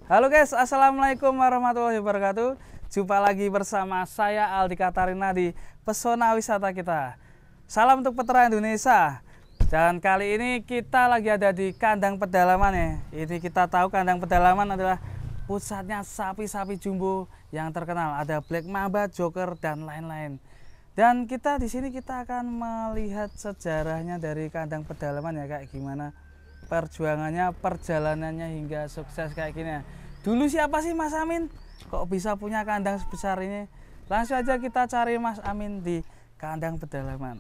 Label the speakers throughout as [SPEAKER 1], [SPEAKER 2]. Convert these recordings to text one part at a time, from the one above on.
[SPEAKER 1] Halo guys, assalamualaikum warahmatullahi wabarakatuh. Jumpa lagi bersama saya Aldi Katarina di Pesona Wisata kita. Salam untuk peternak Indonesia. Dan kali ini kita lagi ada di kandang pedalaman ya. Ini kita tahu kandang pedalaman adalah pusatnya sapi-sapi jumbo yang terkenal. Ada Black Mamba, Joker dan lain-lain. Dan kita di sini kita akan melihat sejarahnya dari kandang pedalaman ya, kayak gimana perjuangannya, perjalanannya hingga sukses kayak gini. Dulu siapa sih Mas Amin? Kok bisa punya kandang sebesar ini? Langsung aja kita cari Mas Amin di kandang pedalaman.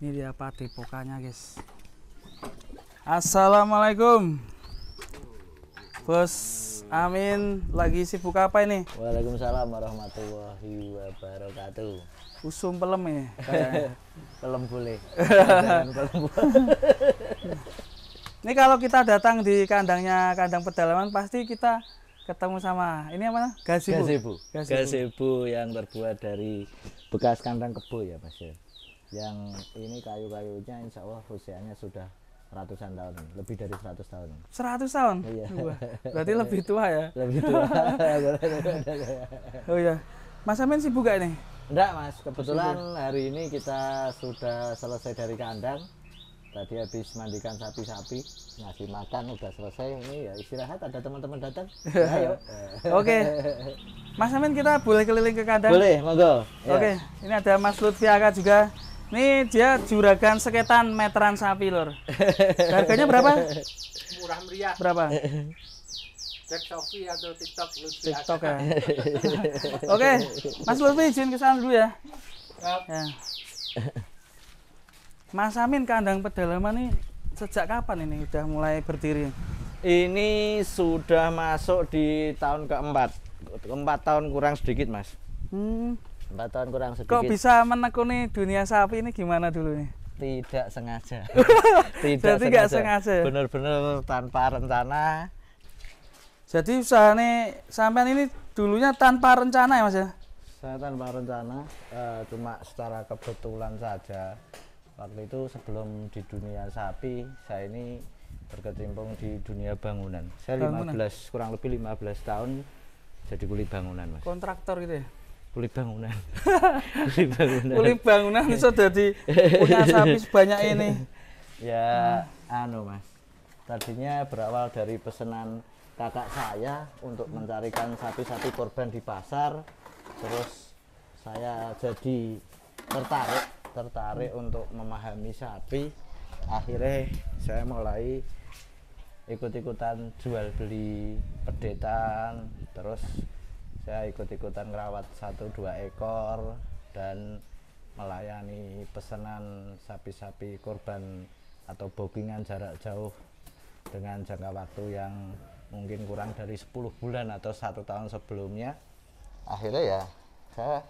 [SPEAKER 1] Ini dia padepokannya guys. Assalamualaikum Bos Amin, lagi sibuk apa ini?
[SPEAKER 2] Waalaikumsalam warahmatullahi wabarakatuh.
[SPEAKER 1] Usum pelem ya kayaknya.
[SPEAKER 2] Pelem boleh. Jangan pelem.
[SPEAKER 1] Ini kalau kita datang di kandang pedalaman pasti kita ketemu sama ini apa? Gazebo.
[SPEAKER 2] Gazebo yang terbuat dari bekas kandang kebo ya Mas ya. Yang ini kayu-kayunya insya Allah usianya sudah ratusan tahun, lebih dari 100 tahun.
[SPEAKER 1] 100 tahun?
[SPEAKER 2] Iya.
[SPEAKER 1] Berarti lebih tua ya?
[SPEAKER 2] Lebih tua.
[SPEAKER 1] Oh iya. Mas Amin sibuk gak ini?
[SPEAKER 2] Enggak Mas, kebetulan hari ini kita sudah selesai dari kandang. Tadi habis mandikan sapi-sapi, ngasih makan udah selesai. Ini ya istirahat, ada teman-teman datang. Ayo.
[SPEAKER 1] Oke. Mas Amin, kita boleh keliling ke kandang?
[SPEAKER 2] Boleh, monggo.
[SPEAKER 1] Oke, ini ada Mas Lutfi Aka juga. Ini dia juragan seketan meteran sapi lor. Harganya berapa?
[SPEAKER 3] Murah meriah.
[SPEAKER 1] Berapa?
[SPEAKER 3] Cek Shopee atau TikTok Lutfi
[SPEAKER 1] TikTok
[SPEAKER 3] Aka.
[SPEAKER 1] ya. Oke, Mas Lutfi izin ke sana dulu ya. Ya. Mas Amin, kandang pedalaman ini sejak kapan ini udah mulai berdiri?
[SPEAKER 2] Ini sudah masuk di tahun keempat. 4 tahun kurang sedikit Mas. 4 tahun kurang sedikit.
[SPEAKER 1] Kok bisa menekuni dunia sapi ini gimana dulu nih?
[SPEAKER 2] Tidak sengaja.
[SPEAKER 1] Tidak sengaja.
[SPEAKER 2] Benar-benar tanpa rencana.
[SPEAKER 1] Jadi usahanya sampean ini dulunya tanpa rencana ya Mas ya?
[SPEAKER 2] Saya tanpa rencana, cuma secara kebetulan saja. Waktu itu sebelum di dunia sapi, saya ini berkecimpung di dunia bangunan. Saya kurang lebih 15 tahun jadi kulit bangunan Mas.
[SPEAKER 1] Kontraktor gitu ya?
[SPEAKER 2] Kulit bangunan.
[SPEAKER 1] Kulit bangunan bisa jadi punya sapi sebanyak ini.
[SPEAKER 2] Ya, Mas. Tadinya berawal dari pesanan kakak saya untuk mencarikan sapi-sapi korban di pasar. Terus saya jadi tertarik untuk memahami sapi. Akhirnya saya mulai ikut-ikutan jual beli pedetan. Terus saya ikut-ikutan ngerawat 1-2 ekor dan melayani pesanan sapi-sapi korban atau bookingan jarak jauh dengan jangka waktu yang mungkin kurang dari 10 bulan atau 1 tahun sebelumnya. Akhirnya ya saya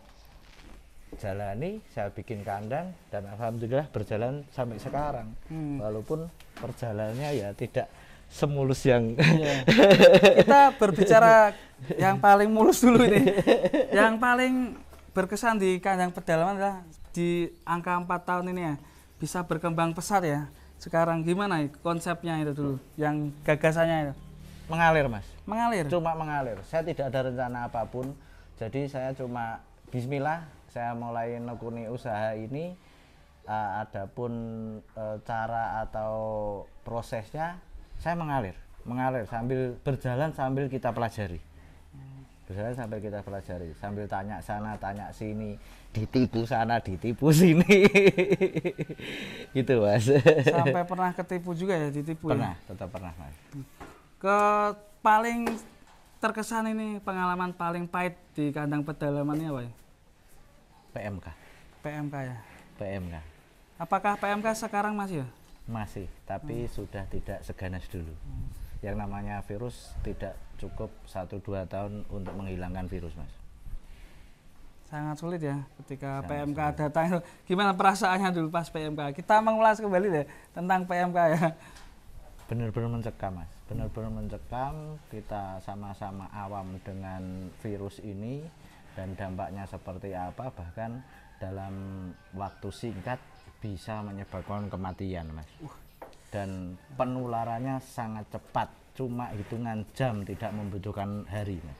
[SPEAKER 2] jalani, saya bikin kandang dan alhamdulillah berjalan sampai sekarang. Walaupun perjalanannya ya tidak semulus yang
[SPEAKER 1] kita berbicara yang paling mulus dulu ini. Yang paling berkesan di kandang pedalaman adalah di angka 4 tahun ini ya bisa berkembang pesat ya. Sekarang gimana konsepnya itu dulu, yang gagasannya itu?
[SPEAKER 2] Mengalir Mas.
[SPEAKER 1] Mengalir?
[SPEAKER 2] Cuma mengalir. Saya tidak ada rencana apapun. Jadi saya cuma bismillah, saya mulai nekuni usaha ini. Adapun cara atau prosesnya saya mengalir sambil berjalan sambil kita pelajari. Sambil tanya sana, tanya sini, ditipu sana, ditipu sini. Gitu Mas.
[SPEAKER 1] Sampai pernah ketipu juga ya, ditipu?
[SPEAKER 2] Pernah,
[SPEAKER 1] ya?
[SPEAKER 2] tetap pernah Mas.
[SPEAKER 1] Paling terkesan ini pengalaman paling pahit di kandang pedalamannya apa ya? PMK ya?
[SPEAKER 2] PMK.
[SPEAKER 1] Apakah PMK sekarang masih ya?
[SPEAKER 2] Masih, tapi sudah tidak seganas dulu. Yang namanya virus tidak cukup 1-2 tahun untuk menghilangkan virus Mas.
[SPEAKER 1] Sangat sulit ya ketika
[SPEAKER 2] Sangat
[SPEAKER 1] PMK
[SPEAKER 2] sulit.
[SPEAKER 1] datang. Gimana perasaannya dulu pas PMK? Kita mengulas kembali deh tentang PMK ya.
[SPEAKER 2] Benar-benar mencekam Mas, benar-benar mencekam. Kita sama-sama awam dengan virus ini dan dampaknya seperti apa. Bahkan dalam waktu singkat bisa menyebabkan kematian, Mas. Dan penularannya sangat cepat, cuma hitungan jam, tidak membutuhkan hari, Mas.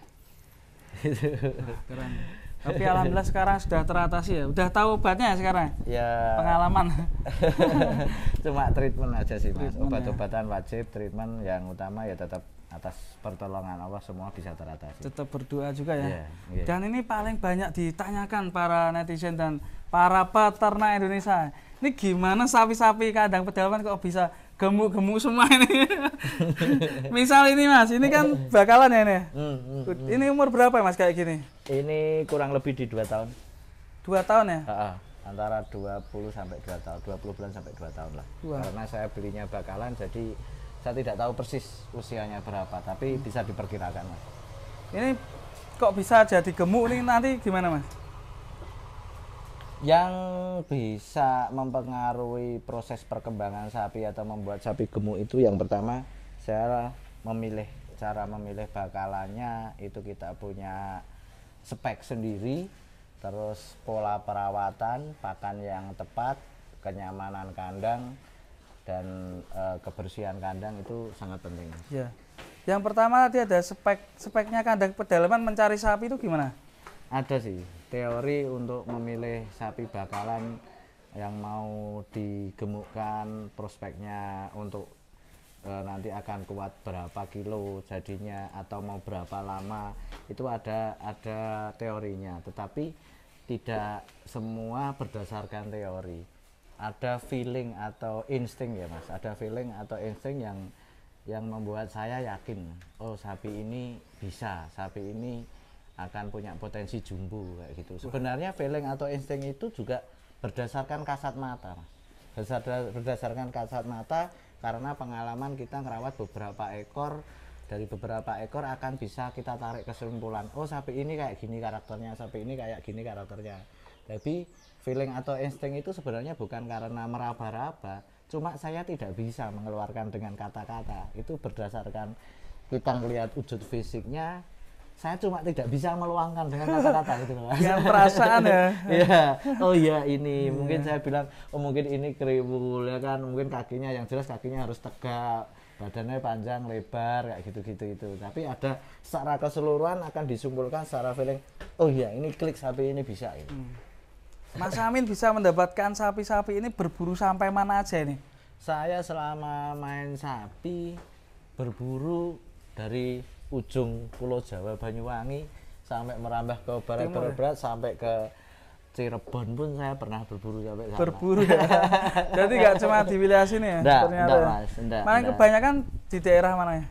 [SPEAKER 1] Keren. Tapi alhamdulillah sekarang sudah teratasi ya. Udah tahu obatnya ya sekarang?
[SPEAKER 2] Ya.
[SPEAKER 1] Pengalaman.
[SPEAKER 2] Cuma treatment aja sih, Mas.
[SPEAKER 1] Treatment,
[SPEAKER 2] Obat-obatan wajib, treatment yang utama ya tetap atas pertolongan Allah semua bisa teratasi.
[SPEAKER 1] Tetap berdoa juga ya.
[SPEAKER 2] Iya, iya.
[SPEAKER 1] Dan ini paling banyak ditanyakan para netizen dan para peternak Indonesia. Ini gimana sapi-sapi kandang pedalaman kok bisa gemuk-gemuk semua ini? Misal ini Mas, ini kan bakalan ya ini. Ini umur berapa Mas kayak gini?
[SPEAKER 2] Ini kurang lebih di 2 tahun.
[SPEAKER 1] 2 tahun ya?
[SPEAKER 2] Antara 20 sampai 2 tahun, 20 bulan sampai 2 tahun lah.
[SPEAKER 1] Wah.
[SPEAKER 2] Karena saya belinya bakalan, jadi saya tidak tahu persis usianya berapa, tapi bisa diperkirakan, Mas.
[SPEAKER 1] Ini kok bisa jadi gemuk nih nanti gimana Mas?
[SPEAKER 2] Yang bisa mempengaruhi proses perkembangan sapi atau membuat sapi gemuk itu yang pertama, saya cara memilih bakalannya itu kita punya spek sendiri, terus pola perawatan, pakan yang tepat, kenyamanan kandang, dan kebersihan kandang itu sangat penting.
[SPEAKER 1] Ya. Yang pertama tadi ada speknya kandang pedalaman mencari sapi itu gimana?
[SPEAKER 2] Ada sih teori untuk memilih sapi bakalan yang mau digemukkan, prospeknya untuk nanti akan kuat berapa kilo jadinya atau mau berapa lama, itu ada teorinya, tetapi tidak semua berdasarkan teori. Ada feeling atau insting ya Mas, ada feeling atau insting yang membuat saya yakin, oh sapi ini bisa, sapi ini akan punya potensi jumbo kayak gitu. Sebenarnya feeling atau insting itu juga berdasarkan kasat mata, Mas. Berdasarkan kasat mata, karena pengalaman kita ngerawat beberapa ekor, dari beberapa ekor akan bisa kita tarik kesimpulan, oh sapi ini kayak gini karakternya, sapi ini kayak gini karakternya. Tapi feeling atau insting itu sebenarnya bukan karena meraba-raba, cuma saya tidak bisa mengeluarkan dengan kata-kata. Itu berdasarkan kita ngelihat wujud fisiknya, saya cuma tidak bisa meluangkan dengan kata-kata gitu loh.
[SPEAKER 1] Dengan perasaan ya.
[SPEAKER 2] Iya. Oh iya ini mungkin saya bilang, oh mungkin ini kriwul ya kan, mungkin kakinya yang jelas kakinya harus tegak, badannya panjang lebar kayak gitu-gitu itu. Tapi ada secara keseluruhan akan disimpulkan secara feeling, oh iya ini klik sapi ini bisa ini.
[SPEAKER 1] Mas Amin bisa mendapatkan sapi-sapi ini berburu sampai mana aja ini? Saya
[SPEAKER 2] selama main sapi berburu dari ujung Pulau Jawa Banyuwangi sampai merambah ke barat sampai ke Cirebon pun saya pernah berburu sampai sana.
[SPEAKER 1] Berburu ya. Jadi nggak cuma di wilayah sini ya?
[SPEAKER 2] Enggak, Mas.
[SPEAKER 1] Malah kebanyakan di daerah mana ya?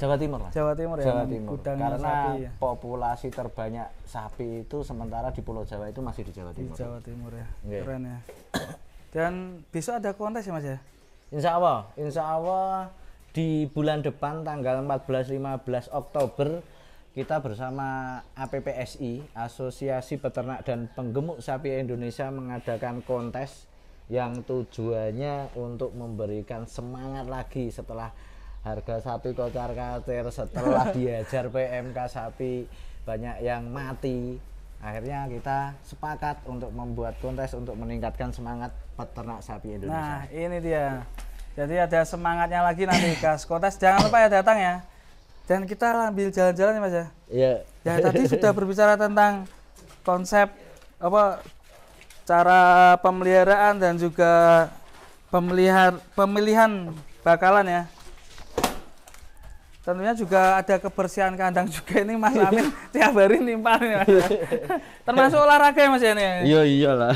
[SPEAKER 2] Jawa Timur, Mas.
[SPEAKER 1] Jawa Timur ya.
[SPEAKER 2] Jawa Timur. Karena
[SPEAKER 1] sapi, ya.
[SPEAKER 2] populasi terbanyak sapi itu sementara di Pulau Jawa itu masih di Jawa Timur.
[SPEAKER 1] Di Jawa Timur ya.
[SPEAKER 2] Okay.
[SPEAKER 1] Keren ya. Dan besok ada kontes ya Mas ya?
[SPEAKER 2] Insya Allah di bulan depan tanggal 14-15 Oktober kita bersama APPSI, Asosiasi Peternak dan Penggemuk Sapi Indonesia, mengadakan kontes yang tujuannya untuk memberikan semangat lagi setelah harga sapi kocar-kacir, setelah diajar PMK sapi banyak yang mati. Akhirnya kita sepakat untuk membuat kontes untuk meningkatkan semangat peternak sapi Indonesia.
[SPEAKER 1] Nah ini dia. Jadi ada semangatnya lagi nanti gas kontes. Jangan lupa ya datang ya. Dan kita ambil jalan-jalan ya Mas ya.
[SPEAKER 2] Iya.
[SPEAKER 1] Ya tadi sudah berbicara tentang konsep apa cara pemeliharaan dan juga pemilihan bakalan ya. Tentunya juga ada kebersihan kandang juga ini Mas Amin tiap hari nimpal nih Mas. Termasuk olahraga ya Mas ya ini.
[SPEAKER 2] Iya iyalah.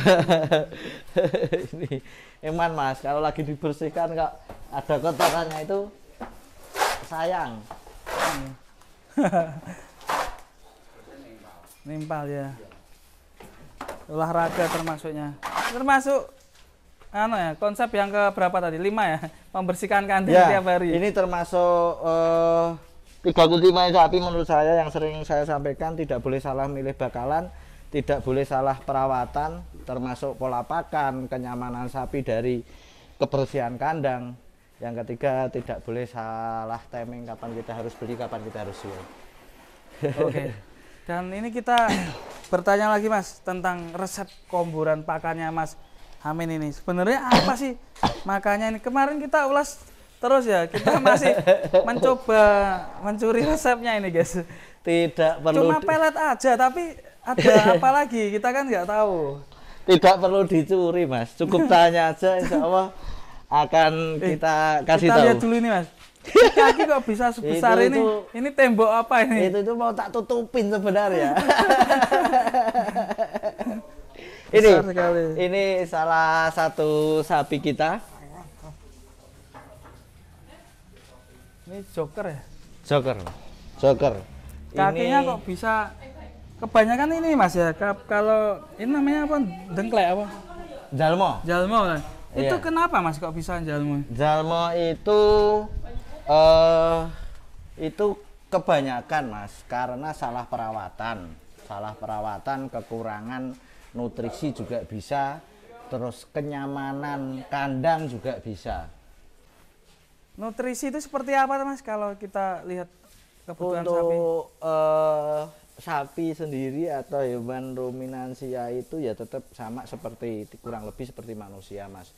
[SPEAKER 2] Ini eman Mas, kalau lagi dibersihkan kok ada kotorannya itu sayang.
[SPEAKER 1] Nimpal ya. Olahraga termasuknya. Termasuk konsep yang ke berapa tadi? 5 ya? Membersihkan kandang
[SPEAKER 2] ya,
[SPEAKER 1] tiap hari.
[SPEAKER 2] Ini termasuk 3 kunci sapi menurut saya yang sering saya sampaikan, tidak boleh salah milih bakalan, tidak boleh salah perawatan, termasuk pola pakan, kenyamanan sapi dari kebersihan kandang. Yang ketiga, tidak boleh salah timing kapan kita harus beli, kapan kita harus jual.
[SPEAKER 1] Oke. Dan ini kita bertanya lagi Mas tentang resep komburan pakannya Mas Amin ini. Sebenarnya apa sih makanya ini? Kemarin kita ulas terus ya, kita masih mencoba mencuri resepnya ini guys.
[SPEAKER 2] Tidak perlu
[SPEAKER 1] Cuma pelet aja, tapi ada apa lagi? Kita kan nggak tahu.
[SPEAKER 2] tidak perlu dicuri Mas, cukup tanya aja, insya Allah akan kita kasih
[SPEAKER 1] Kita
[SPEAKER 2] tahu.
[SPEAKER 1] lihat dulu ini Mas. Kaki kok bisa sebesar ini?
[SPEAKER 2] Itu-
[SPEAKER 1] Ini tembok apa ini?
[SPEAKER 2] Itu mau tak tutupin sebenarnya.
[SPEAKER 1] Besar sekali.
[SPEAKER 2] ini salah satu sapi kita,
[SPEAKER 1] Ini joker ya?
[SPEAKER 2] joker, joker.
[SPEAKER 1] Kakinya
[SPEAKER 2] Ini
[SPEAKER 1] kok bisa kebanyakan ini Mas ya. Kalau ini namanya apa? Dengklek apa?
[SPEAKER 2] jalmo.
[SPEAKER 1] Jalmo kan? Itu
[SPEAKER 2] Iya.
[SPEAKER 1] kenapa Mas kok bisa jalmo?
[SPEAKER 2] Jalmo itu kebanyakan Mas karena salah perawatan. Salah perawatan, kekurangan nutrisi juga bisa, terus kenyamanan kandang juga bisa.
[SPEAKER 1] Nutrisi itu seperti apa Mas kalau kita lihat kebutuhan sapi?
[SPEAKER 2] Untuk sapi sendiri atau hewan ruminansia itu ya tetap sama seperti kurang lebih seperti manusia Mas.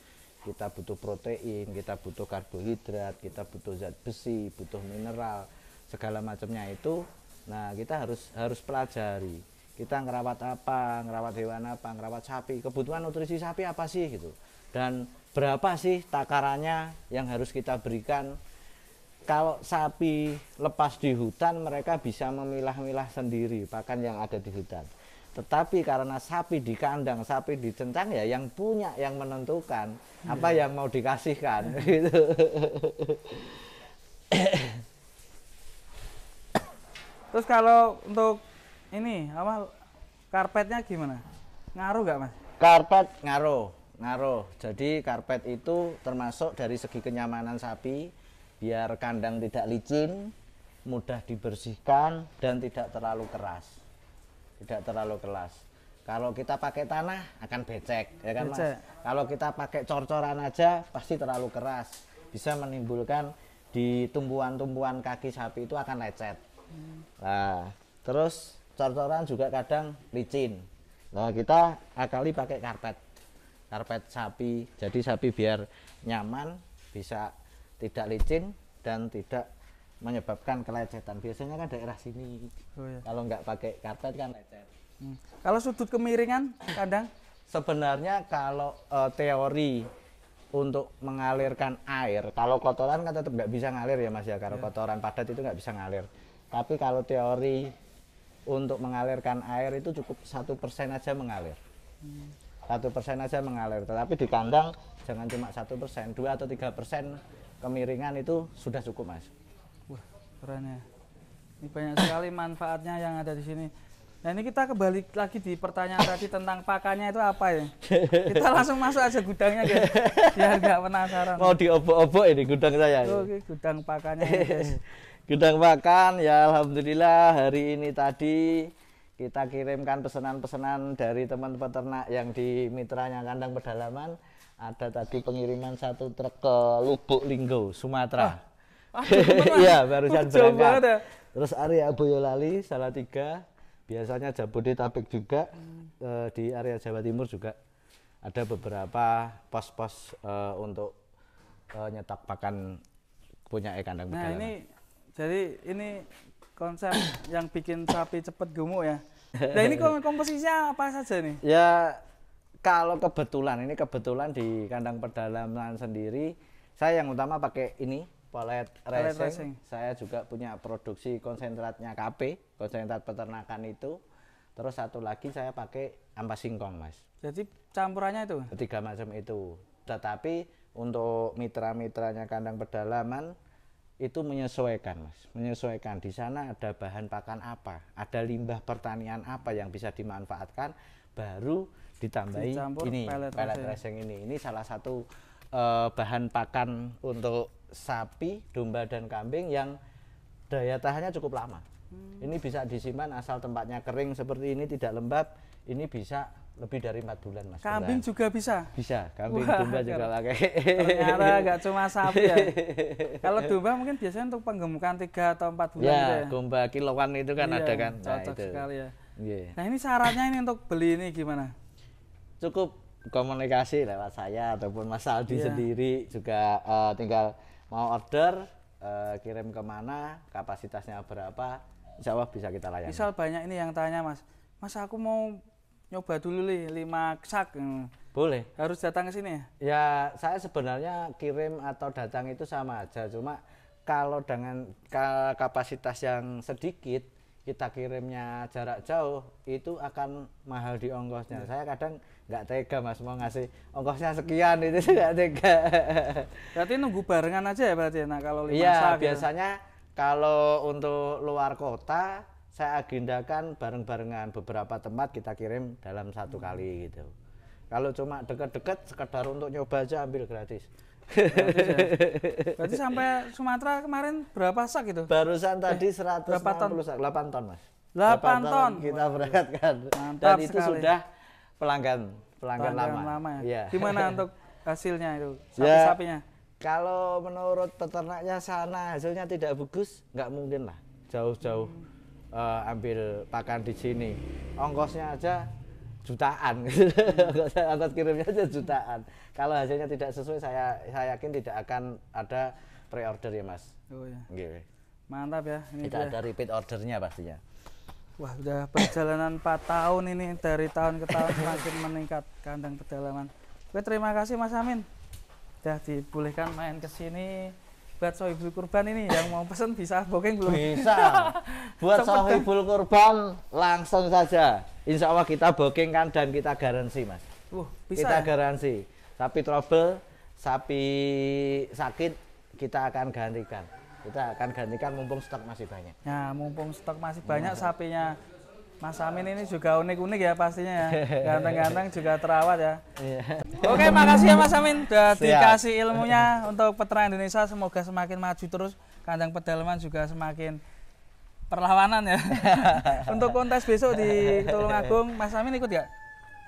[SPEAKER 2] Kita butuh protein, kita butuh karbohidrat, kita butuh zat besi, butuh mineral, segala macamnya itu. Nah kita harus pelajari. Kita ngerawat apa, ngerawat hewan apa, ngerawat sapi. Kebutuhan nutrisi sapi apa sih gitu. Dan berapa sih takarannya yang harus kita berikan. Kalau sapi lepas di hutan mereka bisa memilah-milah sendiri pakan yang ada di hutan. Tetapi karena sapi di kandang, sapi di centang ya yang punya, yang menentukan apa yang mau dikasihkan gitu.
[SPEAKER 1] Terus kalau untuk ini apa karpetnya gimana? Ngaruh nggak Mas?
[SPEAKER 2] Karpet ngaruh. Jadi karpet itu termasuk dari segi kenyamanan sapi, biar kandang tidak licin, mudah dibersihkan dan tidak terlalu keras. Tidak terlalu keras. Kalau kita pakai tanah akan becek, ya kan Mas?
[SPEAKER 1] Becek.
[SPEAKER 2] Kalau kita pakai cor-coran aja pasti terlalu keras, bisa menimbulkan di tumpuan-tumpuan kaki sapi itu akan lecet. Nah, terus cor-coran juga kadang licin. Nah, kita akali pakai karpet sapi. Jadi sapi biar nyaman, bisa tidak licin dan tidak menyebabkan kelecetan. Biasanya kan daerah sini.
[SPEAKER 1] Oh, iya.
[SPEAKER 2] Kalau nggak pakai karpet kan lecet.
[SPEAKER 1] Kalau sudut kemiringan kandang
[SPEAKER 2] Sebenarnya kalau teori untuk mengalirkan air, kalau kotoran kan tetap nggak bisa ngalir ya Mas ya. Kalau kotoran padat itu nggak bisa ngalir. Tapi kalau teori untuk mengalirkan air itu cukup 1% aja mengalir. 1% aja mengalir. Tetapi di kandang jangan cuma 1%, 2 atau 3% kemiringan itu sudah cukup Mas.
[SPEAKER 1] wah, keren ya. Ini banyak sekali manfaatnya yang ada di sini. Nah ini kita kembali lagi di pertanyaan tadi tentang pakannya itu apa ya? Kita langsung masuk aja gudangnya guys, biar nggak penasaran.
[SPEAKER 2] Mau diobok-obok ini gudang saya.
[SPEAKER 1] Oke, gudang pakannya ini, guys.
[SPEAKER 2] Gudang pakan ya alhamdulillah hari ini tadi kita kirimkan pesanan-pesanan dari teman-teman peternak yang di mitranya kandang pedalaman. Ada tadi pengiriman 1 truk ke Lubuk Linggo, Sumatera. Iya, barusan
[SPEAKER 1] Jauh banget
[SPEAKER 2] berangkat.
[SPEAKER 1] ya.
[SPEAKER 2] Terus area Boyolali, Salatiga, biasanya Jabodetabek juga, di area Jawa Timur juga ada beberapa pos-pos untuk nyetak pakan punya kandang
[SPEAKER 1] Nah
[SPEAKER 2] pedalaman.
[SPEAKER 1] ini jadi ini konsep yang bikin sapi cepet gemuk ya. Nah ini komposisinya apa saja nih?
[SPEAKER 2] Ya kalau kebetulan di kandang pedalaman sendiri saya yang utama pakai ini Pellet
[SPEAKER 1] Pellet
[SPEAKER 2] Racing.
[SPEAKER 1] Racing.
[SPEAKER 2] Saya juga punya produksi konsentratnya KP, konsentrat peternakan itu. Terus satu lagi saya pakai ampas singkong Mas.
[SPEAKER 1] Jadi campurannya itu?
[SPEAKER 2] 3 macam itu. Tetapi untuk mitra-mitranya kandang pedalaman itu menyesuaikan Mas, menyesuaikan. Di sana ada bahan pakan apa, ada limbah pertanian apa yang bisa dimanfaatkan, baru ditambahi
[SPEAKER 1] Dicampur
[SPEAKER 2] ini
[SPEAKER 1] pellet
[SPEAKER 2] racing ini. Ini salah satu bahan pakan untuk sapi, domba dan kambing yang daya tahannya cukup lama. Ini bisa disimpan asal tempatnya kering seperti ini, tidak lembab. Ini bisa lebih dari 4 bulan Mas.
[SPEAKER 1] Kambing
[SPEAKER 2] bertahan.
[SPEAKER 1] juga bisa?
[SPEAKER 2] Bisa, kambing,
[SPEAKER 1] Wah,
[SPEAKER 2] domba juga
[SPEAKER 1] keren.
[SPEAKER 2] pakai.
[SPEAKER 1] Ternyata nggak cuma sapi ya. Kalau domba mungkin biasanya untuk penggemukan 3 atau 4 bulan
[SPEAKER 2] Ya,
[SPEAKER 1] gitu ya.
[SPEAKER 2] domba kiloan itu kan
[SPEAKER 1] Iya,
[SPEAKER 2] ada kan. Nah,
[SPEAKER 1] cocok
[SPEAKER 2] itu.
[SPEAKER 1] sekali ya.
[SPEAKER 2] Nggih.
[SPEAKER 1] Nah ini syaratnya ini untuk beli ini gimana?
[SPEAKER 2] Cukup komunikasi lewat saya ataupun Mas Aldi
[SPEAKER 1] Iya.
[SPEAKER 2] sendiri juga tinggal mau order kirim kemana, kapasitasnya berapa, insya Allah bisa kita layani.
[SPEAKER 1] Misal banyak ini yang tanya Mas, Mas aku mau nyoba dulu nih 5 sak.
[SPEAKER 2] Boleh.
[SPEAKER 1] Harus datang ke sini ya?
[SPEAKER 2] Ya saya sebenarnya kirim atau datang itu sama aja, cuma kalau dengan kapasitas yang sedikit kita kirimnya jarak jauh itu akan mahal di ongkosnya. Saya kadang nggak tega Mas mau ngasih ongkosnya sekian itu nggak tega.
[SPEAKER 1] Berarti nunggu barengan aja ya berarti nah kalau 5
[SPEAKER 2] Iya
[SPEAKER 1] sak gitu.
[SPEAKER 2] biasanya kalau untuk luar kota saya agendakan bareng-barengan beberapa tempat kita kirim dalam satu kali gitu. Kalau cuma deket-deket sekedar untuk nyoba aja ambil gratis.
[SPEAKER 1] Gratis ya. Berarti sampai Sumatera kemarin berapa sak gitu?
[SPEAKER 2] Barusan tadi
[SPEAKER 1] berapa ton?
[SPEAKER 2] 8 ton Mas.
[SPEAKER 1] 8 ton.
[SPEAKER 2] Kita berangkatkan.
[SPEAKER 1] Mantap
[SPEAKER 2] Dan itu
[SPEAKER 1] sekali.
[SPEAKER 2] sudah pelanggan
[SPEAKER 1] lama ya.
[SPEAKER 2] Iya.
[SPEAKER 1] Gimana untuk hasilnya itu?
[SPEAKER 2] Ya.
[SPEAKER 1] Sapi-sapinya?
[SPEAKER 2] Kalau menurut peternaknya sana hasilnya tidak bagus, nggak mungkin lah jauh-jauh ambil pakan di sini. Ongkosnya aja jutaan, ongkos kirimnya aja jutaan. Kalau hasilnya tidak sesuai, saya yakin tidak akan ada pre-order ya Mas.
[SPEAKER 1] Oh ya.
[SPEAKER 2] Gitu.
[SPEAKER 1] Mantap ya. Ini
[SPEAKER 2] Tidak
[SPEAKER 1] dia.
[SPEAKER 2] ada repeat ordernya pastinya.
[SPEAKER 1] Wah, udah perjalanan 4 tahun ini, dari tahun ke tahun semakin meningkat kandang pedalaman. Oke, terima kasih Mas Amin. Udah dibolehkan main ke sini buat Sohibul Kurban ini yang mau pesen bisa booking belum?
[SPEAKER 2] Bisa. Buat Sohibul Kurban langsung saja. Insya Allah kita booking kan dan kita garansi Mas.
[SPEAKER 1] Bisa
[SPEAKER 2] Kita
[SPEAKER 1] ya?
[SPEAKER 2] garansi. Sapi trouble, sapi sakit kita akan gantikan. Kita akan gantikan mumpung stok masih banyak.
[SPEAKER 1] Nah, mumpung stok masih banyak sapinya Mas Amin ini juga unik-unik ya pastinya ya. Ganteng-ganteng juga terawat ya. Oke, makasih ya Mas Amin udah
[SPEAKER 2] Siap.
[SPEAKER 1] dikasih ilmunya untuk peternak Indonesia, semoga semakin maju terus, kandang pedalaman juga semakin perlawanan ya. Untuk kontes besok di Tulungagung, Mas Amin ikut ya?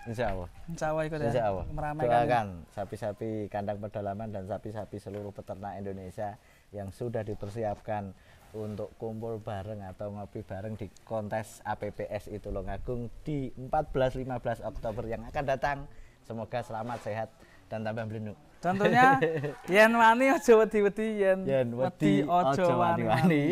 [SPEAKER 2] Insya Allah.
[SPEAKER 1] Insya Allah ikut ya.
[SPEAKER 2] Insya Allah.
[SPEAKER 1] Meramaikan. Ya.
[SPEAKER 2] Doakan sapi-sapi kandang pedalaman dan sapi-sapi seluruh peternak Indonesia yang sudah dipersiapkan untuk kumpul bareng atau ngopi bareng di kontes APPS itu Tulungagung di 14-15 Oktober yang akan datang. Semoga selamat, sehat, dan tambah melindung.
[SPEAKER 1] Tentunya yen wani aja wedi-wedi, yen
[SPEAKER 2] Yen wedi
[SPEAKER 1] wedi aja
[SPEAKER 2] aja
[SPEAKER 1] wani-wani.
[SPEAKER 2] wani-wani.